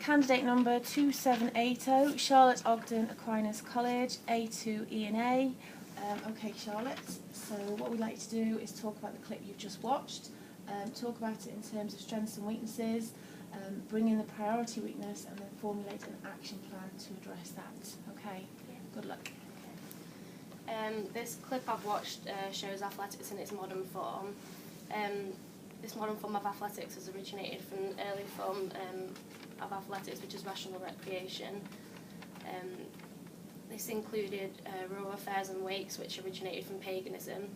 Candidate number 2780, Charlotte Ogden, Aquinas College, A2 E&A. Okay, Charlotte, so what we'd like to do is talk about the clip you've just watched, talk about it in terms of strengths and weaknesses, bring in the priority weakness, and then formulate an action plan to address that. Okay, good luck. This clip I've watched shows athletics in its modern form. This modern form of athletics has originated from an early form of athletics, which is rational recreation. This included row affairs and wakes, which originated from paganism.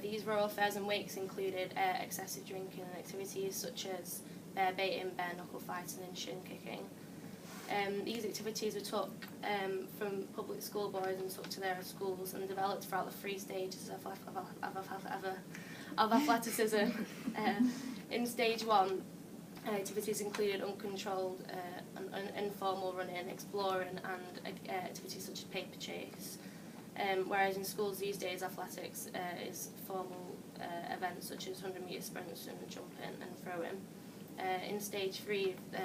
These row affairs and wakes included excessive drinking and activities such as bear baiting, bare knuckle fighting and shin kicking. These activities were took from public school boys and took to their schools and developed throughout the three stages of athleticism. In stage one, activities included uncontrolled and informal running, exploring, and activities such as paper chase. Whereas in schools these days, athletics is formal events such as 100-metre sprints and jumping and throwing. In stage three, the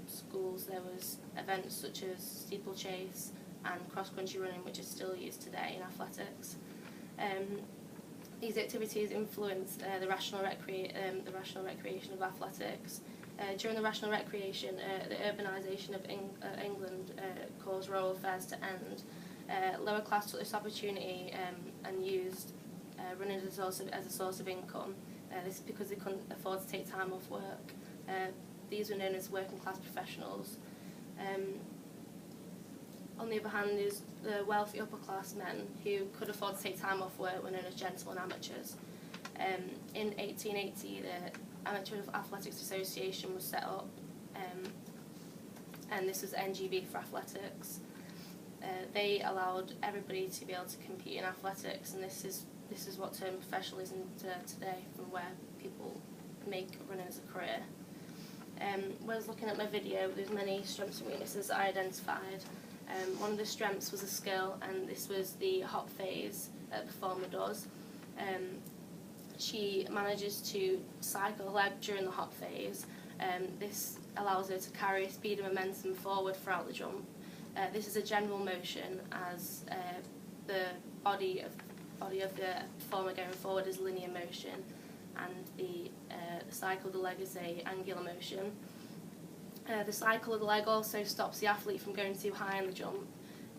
schools, there was events such as steeplechase and cross-country running, which is still used today in athletics. These activities influence the rational recreation of athletics. During the rational recreation, the urbanisation of England caused row affairs to end. Lower class took this opportunity and used running as a source of income. This is because they couldn't afford to take time off work. These were known as working class professionals. On the other hand, there's the wealthy upper class men who could afford to take time off work were known as gentlemen amateurs. In 1880, the Amateur Athletics Association was set up, and this was NGB for athletics. They allowed everybody to be able to compete in athletics, and this is what turned professionalism today, from where people make running as a career. When I was looking at my video, there's many strengths and weaknesses that I identified. One of the strengths was a skill, and this was the hop phase that the performer does. She manages to cycle her leg during the hop phase. This allows her to carry speed and momentum forward throughout the jump. This is a general motion, as the body of the performer going forward is linear motion, and the cycle of the leg is a angular motion. The cycle of the leg also stops the athlete from going too high in the jump.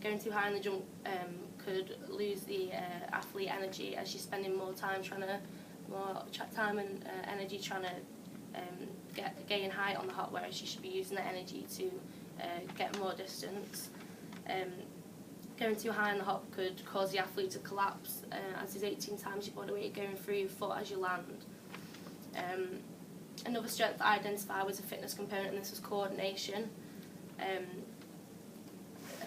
Going too high in the jump could lose the athlete energy, as she's spending more time and energy trying to gain height on the hop, whereas she should be using that energy to get more distance. Going too high on the hop could cause the athlete to collapse, as is 18 times your body weight going through your foot as you land. Another strength that I identified was a fitness component, and this was coordination.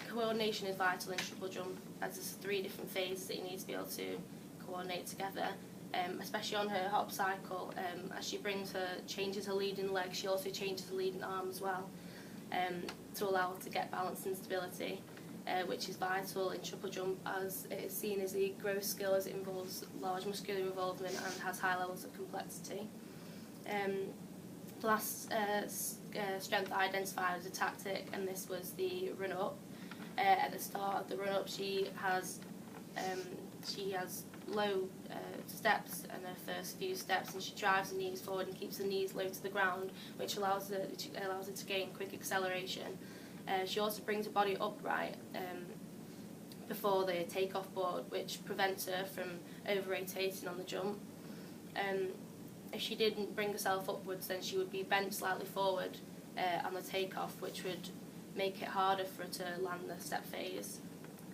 Coordination is vital in triple jump, as there's 3 different phases that you need to be able to coordinate together. Especially on her hop cycle, as she changes her leading leg, she also changes her leading arm as well, to allow her to get balance and stability, which is vital in triple jump, as it is seen as a gross skill, as it involves large muscular involvement and has high levels of complexity. The last strength I identified was a tactic, and this was the run-up. At the start of the run-up, she has low steps in her first few steps, and she drives the knees forward and keeps the knees low to the ground, which allows her to gain quick acceleration. She also brings her body upright before the takeoff board, which prevents her from over-rotating on the jump. If she didn't bring herself upwards, then she would be bent slightly forward on the takeoff, which would make it harder for her to land the step phase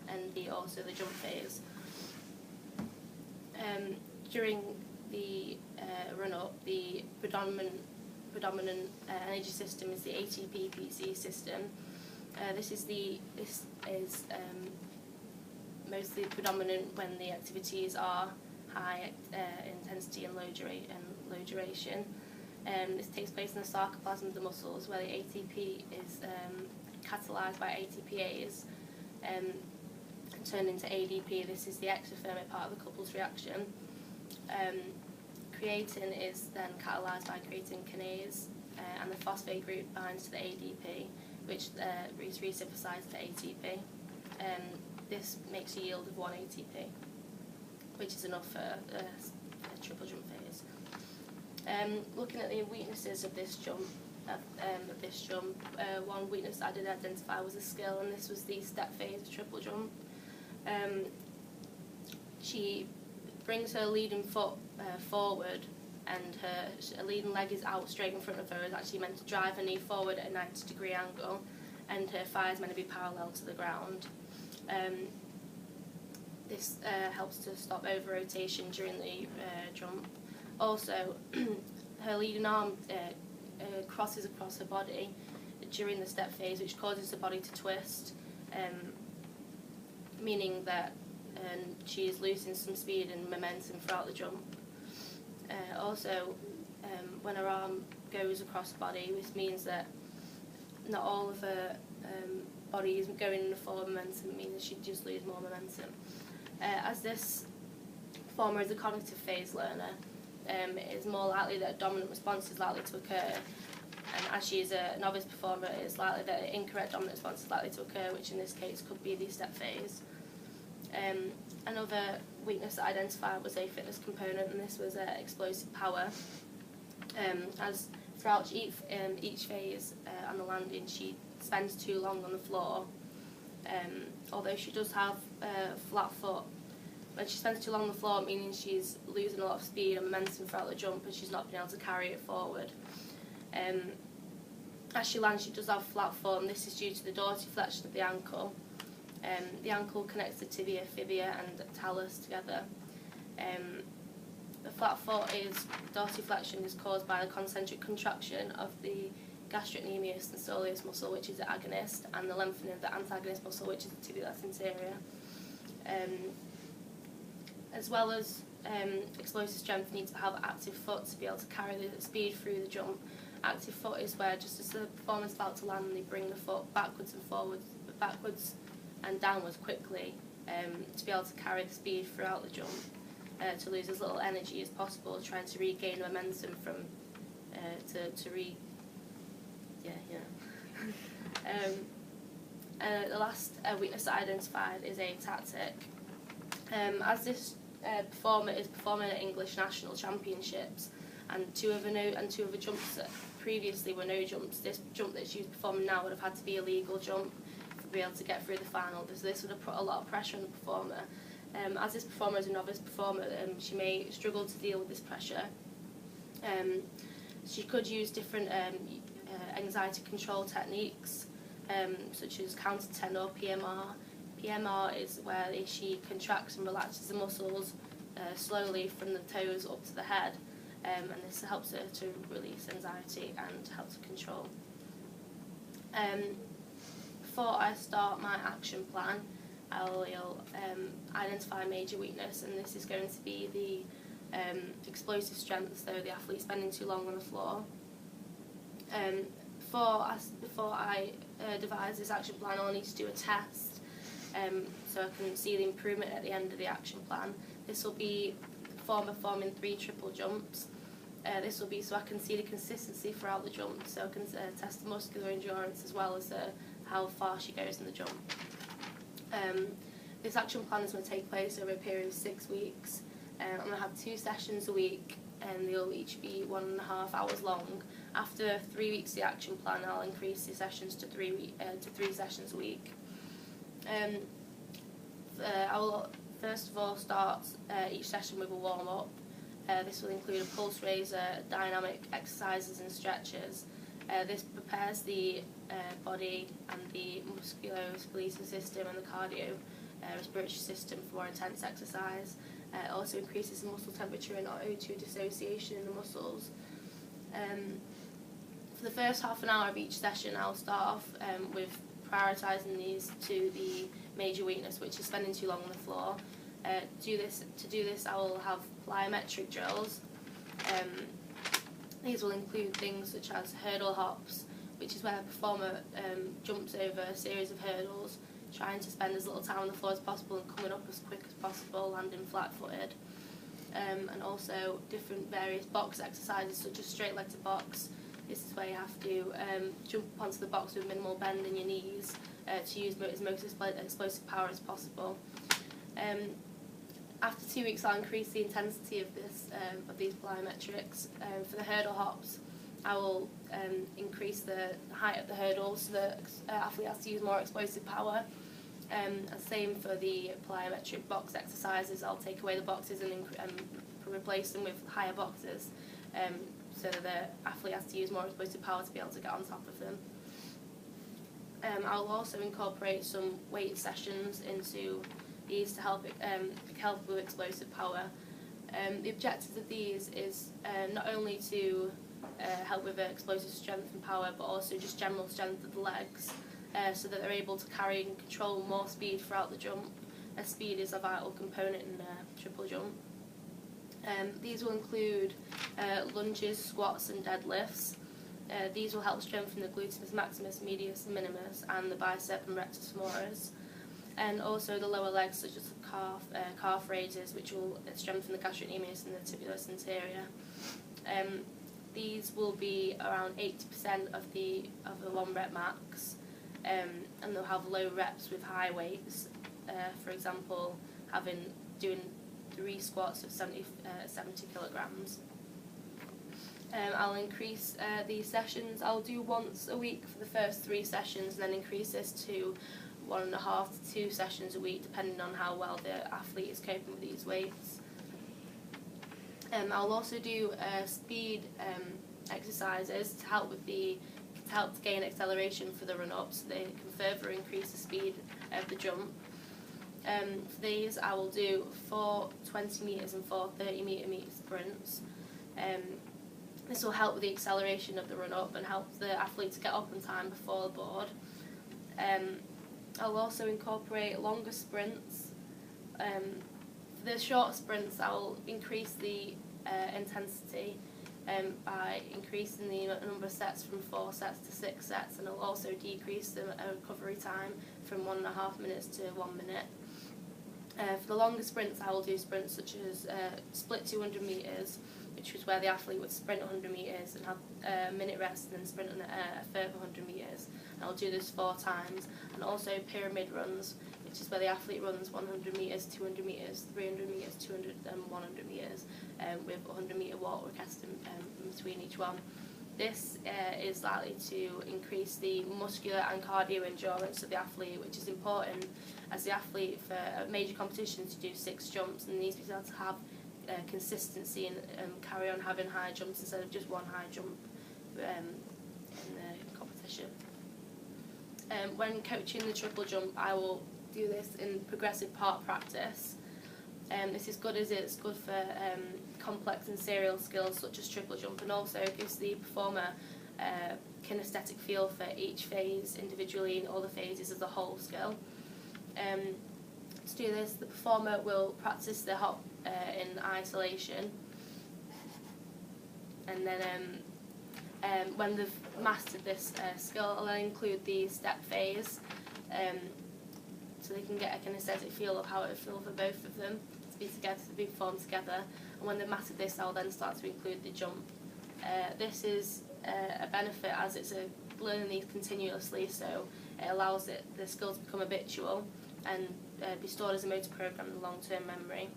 and also the jump phase. During the run-up, the predominant energy system is the ATP-PC system. This is mostly predominant when the activities are high intensity and low duration. This takes place in the sarcoplasm of the muscles, where the ATP is catalysed by ATPase and turned into ADP. This is the exothermic part of the couples reaction. Creatine is then catalysed by creatine kinase, and the phosphate group binds to the ADP, which is resynthesized to ATP. This makes a yield of 1 ATP, which is enough for a triple jump phase. Looking at the weaknesses of this jump, one weakness I did identify was a skill, and this was the step phase of triple jump. She brings her leading foot forward, and her leading leg is out straight in front of her. Is actually meant to drive her knee forward at a 90-degree angle, and her thigh is meant to be parallel to the ground. This helps to stop over-rotation during the jump. Also, her leading arm crosses across her body during the step phase, which causes the body to twist, meaning that she is losing some speed and momentum throughout the jump. Also, when her arm goes across the body, this means that not all of her body is going in the forward momentum. It means she just loses more momentum. As this performer is a cognitive phase learner, it is more likely that a dominant response is likely to occur, and as she is a novice performer, it is likely that an incorrect dominant response is likely to occur, which in this case could be the step phase. Another weakness that I identified was a fitness component, and this was explosive power. As throughout each phase on the landing, she spends too long on the floor. Although she does have a flat foot, when she spends too long on the floor, meaning she's losing a lot of speed and momentum throughout the jump, and she's not being able to carry it forward. As she lands, she does have flat foot, and this is due to the dorsiflexion of the ankle. The ankle connects the tibia, fibia, and talus together. The flat foot dorsiflexion is caused by the concentric contraction of the gastrocnemius and soleus muscle, which is the agonist, and the lengthening of the antagonist muscle, which is the tibialis anterior. As well as explosive strength, you need to have active foot to be able to carry the speed through the jump. Active foot is where, just as the performer is about to land, they bring the foot backwards and forwards, backwards and downwards quickly to be able to carry the speed throughout the jump, to lose as little energy as possible, trying to regain momentum from the last weakness that I identified is a tactic. As this performer is performing at English National Championships, and two of the jumps that previously were no jumps, this jump that she's performing now would have had to be a legal jump to be able to get through the final. So this would have put a lot of pressure on the performer. As this performer is a novice performer, she may struggle to deal with this pressure. She could use different anxiety control techniques, such as counter-10 or PMR. PMR is where she contracts and relaxes the muscles slowly from the toes up to the head, and this helps her to release anxiety and help to control. Before I start my action plan, I'll identify a major weakness, and this is going to be the explosive strength, so the athlete spending too long on the floor. Before I devise this action plan, I'll need to do a test, so I can see the improvement at the end of the action plan. This will be performing 3 triple jumps. This will be so I can see the consistency throughout the jump, so I can test the muscular endurance as well as how far she goes in the jump. This action plan is going to take place over a period of 6 weeks. I'm going to have 2 sessions a week, and they'll each be 1.5 hours long. After 3 weeks of the action plan, I'll increase the sessions to 3 sessions a week. I will first of all start each session with a warm-up. This will include a pulse raiser, dynamic exercises and stretches. This prepares the body and the musculoskeletal system and the cardio respiratory system for more intense exercise. It also increases the muscle temperature and O2 dissociation in the muscles. For the first half an hour of each session, I'll start off with prioritising these to the major weakness, which is spending too long on the floor. To do this, I will have plyometric drills. These will include things such as hurdle hops, which is where a performer jumps over a series of hurdles, trying to spend as little time on the floor as possible and coming up as quick as possible, landing flat-footed. And also different various box exercises, such as straight leg to box, This is where you have to jump onto the box with minimal bend in your knees to use as most explosive power as possible. After 2 weeks, I'll increase the intensity of these plyometrics. For the hurdle hops, I will increase the height of the hurdle so the athlete has to use more explosive power. And same for the plyometric box exercises. I'll take away the boxes and replace them with higher boxes, so the athlete has to use more explosive power to be able to get on top of them. I'll also incorporate some weight sessions into these to help with explosive power. The objective of these is not only to help with explosive strength and power, but also just general strength of the legs, so that they're able to carry and control more speed throughout the jump, as speed is a vital component in triple jump. These will include lunges, squats and deadlifts. These will help strengthen the gluteus maximus, medius and minimus, and the bicep and rectus femoris. And also the lower legs, such as the calf raises, which will strengthen the gastrocnemius and the tibialis anterior. These will be around 80% of the 1 rep max, and they'll have low reps with high weights. For example, doing 3 squats of 70 kilograms. I'll increase these sessions. I'll do once a week for the first 3 sessions, and then increase this to 1.5 to 2 sessions a week, depending on how well the athlete is coping with these weights. I'll also do speed exercises to help to gain acceleration for the run-up, so they can further increase the speed of the jump. For these, I will do 4 20 metres and 4 30-metre sprints. This will help with the acceleration of the run-up and help the athlete to get up in time before the board. I'll also incorporate longer sprints. For the short sprints, I'll increase the intensity by increasing the number of sets from 4 sets to 6 sets, and I'll also decrease the recovery time from 1.5 minutes to 1 minute. For the longer sprints, I will do sprints such as split 200 metres, which is where the athlete would sprint 100 metres and have a minute rest and then sprint a further 100 metres. And I'll do this 4 times. And also pyramid runs, which is where the athlete runs 100 metres, 200 metres, 300 metres, 200 and 100 metres, with a 100-metre walk request in between each one. This is likely to increase the muscular and cardio endurance of the athlete, which is important as the athlete for major competitions to do 6 jumps, and needs to be able to have consistency and carry on having high jumps instead of just 1 high jump in the competition. When coaching the triple jump, I will do this in progressive part practice. This is good as it's good for complex and serial skills such as triple jump, and also gives the performer kinesthetic feel for each phase individually and all the phases as a whole skill. To do this, the performer will practice the hop in isolation, and then when they've mastered this skill, I'll then include the step phase, so they can get a kinesthetic feel of how it would feel for both of them to be performed together. And when they've mastered this, I'll then start to include the jump. This is a benefit as it's learning these continuously, so it allows the skill to become habitual and be stored as a motor program in long-term memory.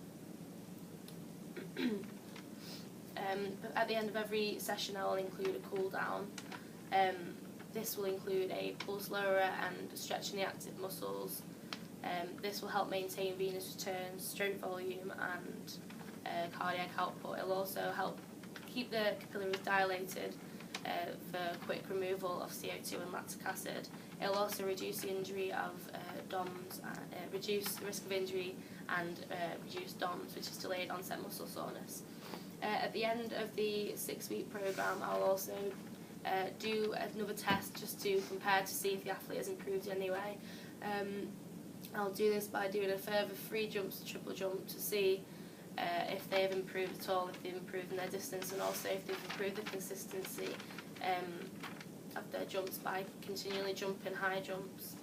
At the end of every session, I'll include a cool down. This will include a pulse lowerer and stretching the active muscles. This will help maintain venous returns, stroke volume and cardiac output. It will also help keep the capillaries dilated for quick removal of CO2 and lactic acid. It will also reduce the injury of DOMS, reduce the risk of injury and reduce DOMS, which is delayed onset muscle soreness. At the end of the 6-week programme, I'll also do another test just to compare to see if the athlete has improved anyway. I'll do this by doing a further 3 jumps to triple jump to see if they've improved at all, if they've improved in their distance, and also if they've improved the consistency of their jumps by continually jumping high jumps.